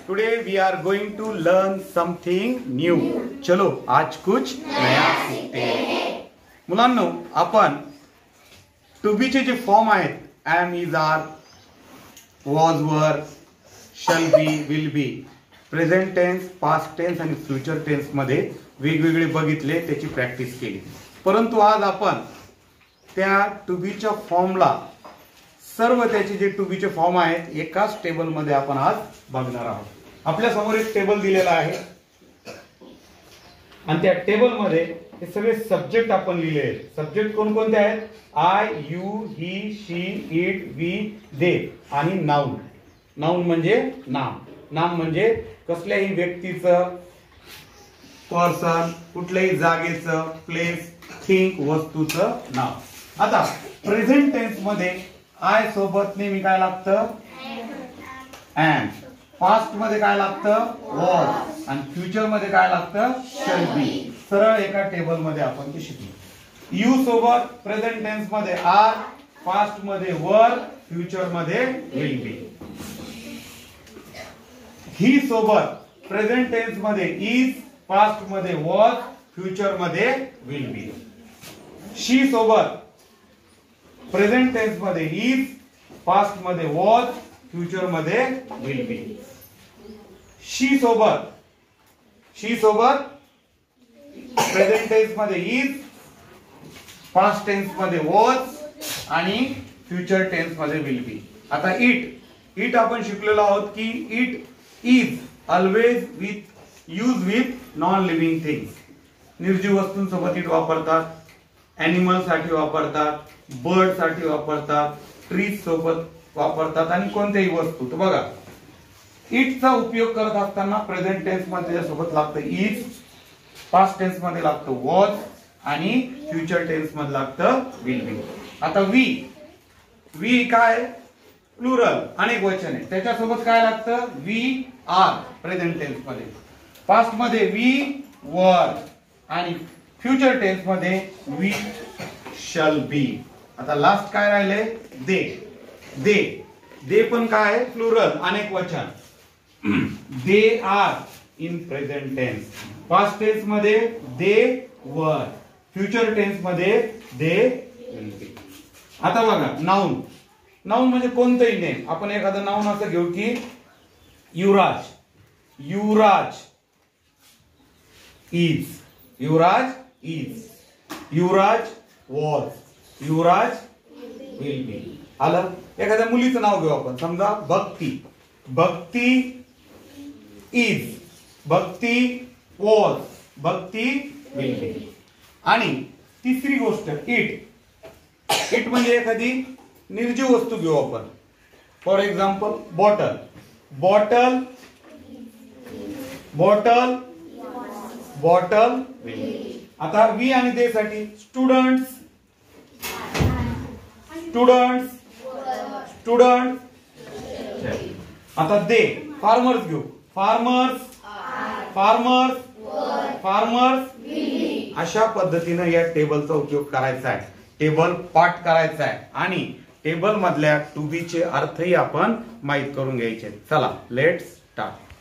Today we are going to learn something new. चलो आज कुछ नया सीखते हैं. मुलांनो आपण टू बी चे जे फॉर्म आहेत am, is, are, was, were, shall be, will be, present tense, past tense आणि फ्युचर टेन्स मध्ये वेगवेगळे बघितले, त्याची प्रॅक्टिस केली. परंतु आज आपण त्या टू बी च्या फॉर्मला सर्व त्याचे जे टू बी चे फॉर्म आहेत एकाच टेबल मध्ये आपण आज बघणार आहोत. आपल्या समोर एक टेबल दिलेला आहे आणि त्या टेबल मध्ये हे सगळे सब्जेक्ट आपण लिहिले आहेत. सब्जेक्ट कोणकोणते आहेत? I, you, he, she, it, we, they आणि नाउन. नाउन म्हणजे नाम. नाम म्हणजे कसल्याही व्यक्तीचं, पर्सन, कुठल्याही जागेचं, प्लेस, थिंग, वस्तूचं नाव. आता प्रेझेंट टेन्स मध्ये आय सोबत नेहमी काय लागतं? एम. पास्ट मध्ये काय लागतं? वॉज. आणि फ्युचर मध्ये काय लागतं? Shall be. सरळ एका टेबल मध्ये आपण ते शिकलो. यू सोबत प्रेझेंट टेन्स मध्ये आर, पास्ट मध्ये वर, फ्युचर मध्ये विल बी. ही सोबत प्रेझेंट टेन्स मध्ये इज, पास्ट मध्ये वॉज, फ्युचर मध्ये विल बी. शी सोबत प्रेझेंट टेन्स मध्ये इज, पास्ट मध्ये वॉज, फ्युचर मध्ये विल बी. शी सोबत प्रेझेंट टेन्स मध्ये इज, पास्ट टेन्स मध्ये वॉज आणि फ्युचर टेन्स मध्ये विल बी. आता इट आपण शिकलेलो आहोत की it is always use with non living things. निर्जीव वस्तूंसोबत इट वापरतात, एनिमल साठी वापरतात, बर्ड साठी वापरतात, ट्रीज सोबत वापरतात आणि कोणत्याही वस्तू. तर बघा इटचा उपयोग करत असताना प्रेझेंट टेन्स मध्ये सोबत लागतं इज, पास्ट टेन्स मध्ये लागतं वॉज आणि फ्युचर टेन्स मध्ये लागतं विल बी. आता वी काय? प्लुरल, अनेक वचन आहे, त्याच्यासोबत काय लागतं? वी आर प्रेझेंट टेन्स मध्ये. पास्ट मध्ये वी वर आणि फ्युचर टेन्स मध्ये वी शॅल बी. आता लास्ट काय राहिले? दे पण काय आहे? प्लुरल, अनेक वचन. They are in present tense. Past tense मध्ये दे वर, फ्युचर टेन्स मध्ये दे विल बी. आता बघा नाउन. नाउन म्हणजे कोणतंही नेम. आपण एखादं नाउन असं घेऊ की Yuvraj. Yuvraj is. Yuvraj is. Yuvraj was. Yuvraj will be. आलं? एखाद्या मुलीचं नाव घेऊ आपण, समजा Bhakti. Bhakti is. Bhakti was. Bhakti will be. आणि तिसरी गोष्ट इट म्हणजे एखादी निर्जीव वस्तू घेऊ आपण. For example bottle. Bottle will be. आता वी आणि दे साठी स्टुडंट्स. आता दे. फार्मर्स घेऊ. फार्मर्स अशा पद्धतीने या टेबलचा उपयोग करायचा आहे. टेबल पाठ करायचा आहे आणि टेबल मधल्या टू बी चे अर्थही आपण माहित करून घ्यायचे. चला लेट्स स्टार्ट.